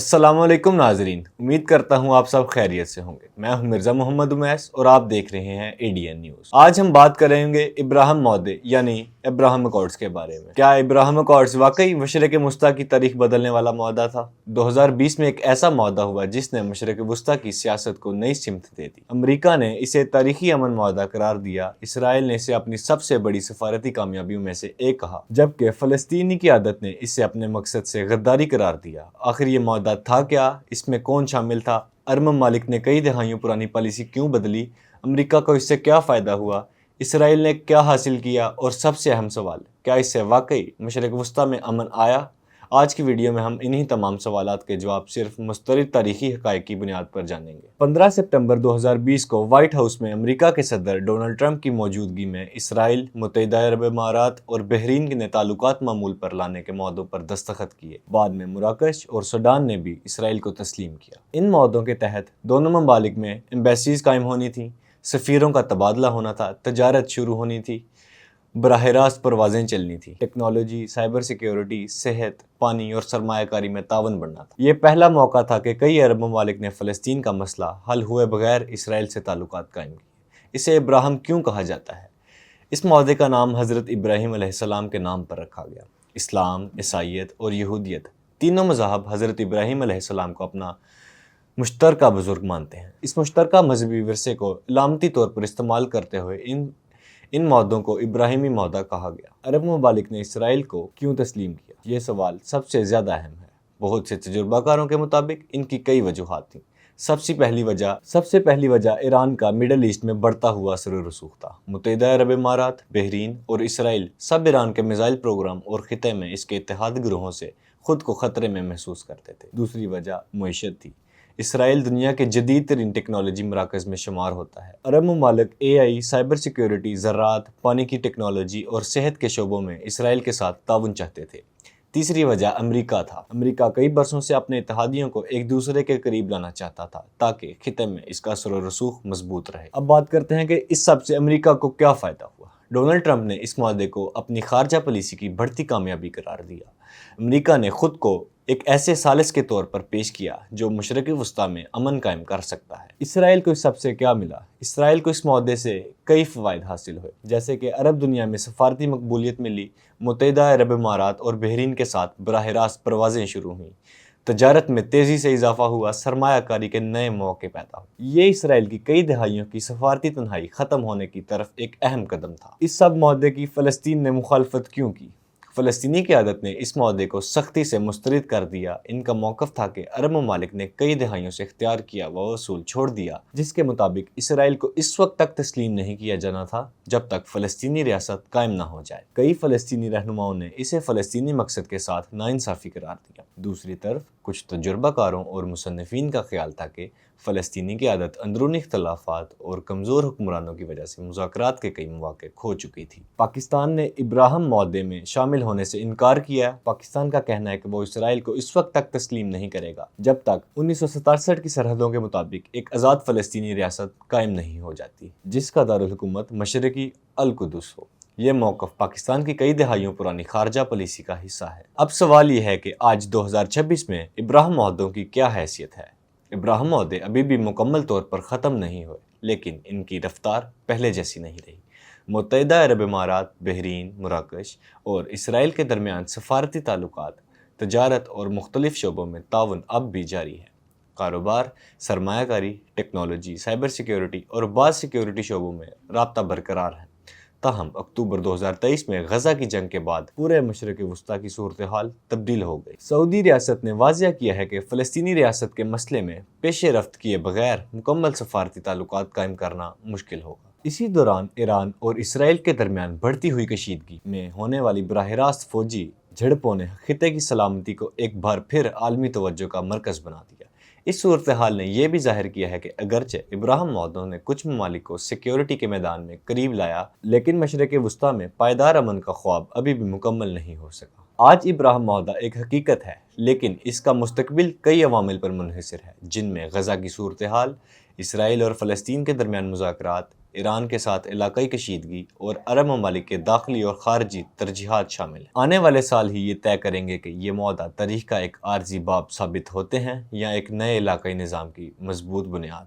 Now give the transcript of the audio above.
السلام علیکم ناظرین، امید کرتا ہوں آپ سب خیریت سے ہوں گے۔ میں ہوں مرزا محمد امیس اور آپ دیکھ رہے ہیں ADN نیوز۔ آج ہم بات کریں گے ابراہم معاہدے یعنی ابراہم اکارڈز کے بارے میں۔ کیا ابراہم اکارڈز واقعی مشرق وسطیٰ کی تاریخ بدلنے والا معاہدہ تھا؟ 2020 میں ایک ایسا معاہدہ ہوا جس نے مشرق وسطیٰ کی سیاست کو نئی سمت دے دی۔ امریکہ نے اسے تاریخی امن معاہدہ قرار دیا، اسرائیل نے اسے اپنی سب سے بڑی سفارتی کامیابیوں میں سے ایک کہا، جبکہ فلسطینی قیادت نے اسے اپنے مقصد سے غداری قرار دیا۔ آخر یہ معاہدہ تھا کیا؟ اس میں کون شامل تھا؟ عرب ممالک نے کئی دہائیوں پرانی پالیسی کیوں بدلی؟ امریکہ کو اس سے کیا فائدہ ہوا؟ اسرائیل نے کیا حاصل کیا؟ اور سب سے اہم سوال، کیا اس سے واقعی مشرق وسطیٰ میں امن آیا؟ آج کی ویڈیو میں ہم انہی تمام سوالات کے جواب صرف مسترد تاریخی حقائق کی بنیاد پر جانیں گے۔ 15 ستمبر 2020 کو وائٹ ہاؤس میں امریکہ کے صدر ڈونلڈ ٹرمپ کی موجودگی میں اسرائیل، متحدہ عرب امارات اور بحرین نے تعلقات معمول پر لانے کے معاہدوں پر دستخط کیے۔ بعد میں مراکش اور سوڈان نے بھی اسرائیل کو تسلیم کیا۔ ان معاہدوں کے تحت دونوں ممالک میں ایمبیسیز قائم ہونی تھیں، سفیروں کا تبادلہ ہونا تھا، تجارت شروع ہونی تھی، براہ راست پروازیں چلنی تھی، ٹیکنالوجی، سائبر سیکیورٹی، صحت، پانی اور سرمایہ کاری میں تعاون بڑھنا تھا۔ یہ پہلا موقع تھا کہ کئی عرب ممالک نے فلسطین کا مسئلہ حل ہوئے بغیر اسرائیل سے تعلقات قائم کیے۔ اسے ابراہم کیوں کہا جاتا ہے؟ اس معاہدے کا نام حضرت ابراہیم علیہ السلام کے نام پر رکھا گیا۔ اسلام، عیسائیت اور یہودیت تینوں مذاہب حضرت ابراہیم علیہ السلام کو اپنا مشترکہ بزرگ مانتے ہیں۔ اس مشترکہ مذہبی ورثے کو علامتی طور پر استعمال کرتے ہوئے ان معاہدوں کو ابراہیمی معاہدہ کہا گیا۔ عرب ممالک نے اسرائیل کو کیوں تسلیم کیا؟ یہ سوال سب سے زیادہ اہم ہے۔ بہت سے تجربہ کاروں کے مطابق ان کی کئی وجوہات تھیں۔ سب سے پہلی وجہ ایران کا مڈل ایسٹ میں بڑھتا ہوا اثر و رسوخ تھا۔ متحدہ عرب امارات، بحرین اور اسرائیل سب ایران کے میزائل پروگرام اور خطے میں اس کے اتحاد گروہوں سے خود کو خطرے میں محسوس کرتے تھے۔ دوسری وجہ معیشت تھی۔ اسرائیل دنیا کے جدید ترین ٹیکنالوجی مراکز میں شمار ہوتا ہے۔ عرب ممالک AI، سائبر سیکیورٹی، زراعت، پانی کی ٹیکنالوجی اور صحت کے شعبوں میں اسرائیل کے ساتھ تعاون چاہتے تھے۔ تیسری وجہ امریکہ تھا۔ امریکہ کئی برسوں سے اپنے اتحادیوں کو ایک دوسرے کے قریب لانا چاہتا تھا تاکہ خطے میں اس کا اثر و رسوخ مضبوط رہے۔ اب بات کرتے ہیں کہ اس سب سے امریکہ کو کیا فائدہ ہوا۔ ڈونلڈ ٹرمپ نے اس معاہدے کو اپنی خارجہ پالیسی کی بڑھتی کامیابی قرار دیا۔ امریکہ نے خود کو ایک ایسے ثالث کے طور پر پیش کیا جو مشرق وسطیٰ میں امن قائم کر سکتا ہے۔ اسرائیل کو اس سب سے کیا ملا؟ اسرائیل کو اس معاہدے سے کئی فوائد حاصل ہوئے، جیسے کہ عرب دنیا میں سفارتی مقبولیت ملی، متحدہ عرب امارات اور بحرین کے ساتھ براہ راست پروازیں شروع ہوئیں، تجارت میں تیزی سے اضافہ ہوا، سرمایہ کاری کے نئے مواقع پیدا ہوئے۔ یہ اسرائیل کی کئی دہائیوں کی سفارتی تنہائی ختم ہونے کی طرف ایک اہم قدم تھا۔ اس سب معاہدے کی فلسطین نے مخالفت کیوں کی؟ فلسطینی قیادت نے اس معاہدے کو سختی سے مسترد کر دیا۔ ان کا موقف تھا کہ عرب ممالک نے کئی دہائیوں سے اختیار کیا وہ اصول چھوڑ دیا جس کے مطابق اسرائیل کو اس وقت تک تسلیم نہیں کیا جانا تھا جب تک فلسطینی ریاست قائم نہ ہو جائے۔ کئی فلسطینی رہنماؤں نے اسے فلسطینی مقصد کے ساتھ ناانصافی قرار دیا۔ دوسری طرف کچھ تجربہ کاروں اور مصنفین کا خیال تھا کہ فلسطینی قیادت اندرونی اختلافات اور کمزور حکمرانوں کی وجہ سے مذاکرات کے کئی مواقع کھو چکی تھی۔ پاکستان نے ابراہم معاہدے میں شامل ہونے سے انکار کیا۔ پاکستان کا کہنا ہے کہ وہ اسرائیل کو اس وقت تک تسلیم نہیں کرے گا جب تک 1967 کی سرحدوں کے مطابق ایک آزاد فلسطینی ریاست قائم نہیں ہو جاتی جس کا دارالحکومت مشرقی القدس ہو۔ یہ موقف پاکستان کی کئی دہائیوں پرانی خارجہ پالیسی کا حصہ ہے۔ اب سوال یہ ہے کہ آج 2026 میں ابراہم معاہدوں کی کیا حیثیت ہے؟ ابراہم معاہدے ابھی بھی مکمل طور پر ختم نہیں ہوئے، لیکن ان کی رفتار پہلے جیسی نہیں رہی۔ متحدہ عرب امارات، بحرین، مراکش اور اسرائیل کے درمیان سفارتی تعلقات، تجارت اور مختلف شعبوں میں تعاون اب بھی جاری ہے۔ کاروبار، سرمایہ کاری، ٹیکنالوجی، سائبر سیکیورٹی اور بعض سیکیورٹی شعبوں میں رابطہ برقرار ہے۔ تاہم اکتوبر 2023 میں غزہ کی جنگ کے بعد پورے مشرق وسطیٰ کی صورتحال تبدیل ہو گئی۔ سعودی ریاست نے واضح کیا ہے کہ فلسطینی ریاست کے مسئلے میں پیش رفت کیے بغیر مکمل سفارتی تعلقات قائم کرنا مشکل ہوگا۔ اسی دوران ایران اور اسرائیل کے درمیان بڑھتی ہوئی کشیدگی میں ہونے والی براہ راست فوجی جھڑپوں نے خطے کی سلامتی کو ایک بار پھر عالمی توجہ کا مرکز بنا دیا۔ اس صورتحال نے یہ بھی ظاہر کیا ہے کہ اگرچہ ابراہم معاہدوں نے کچھ ممالک کو سیکیورٹی کے میدان میں قریب لایا، لیکن مشرق وسطیٰ میں پائیدار امن کا خواب ابھی بھی مکمل نہیں ہو سکا۔ آج ابراہم معاہدہ ایک حقیقت ہے، لیکن اس کا مستقبل کئی عوامل پر منحصر ہے، جن میں غزہ کی صورتحال، اسرائیل اور فلسطین کے درمیان مذاکرات، ایران کے ساتھ علاقائی کشیدگی اور عرب ممالک کے داخلی اور خارجی ترجیحات شامل ہیں۔ آنے والے سال ہی یہ طے کریں گے کہ یہ معاہدات تاریخ کا ایک عارضی باب ثابت ہوتے ہیں یا ایک نئے علاقائی نظام کی مضبوط بنیاد۔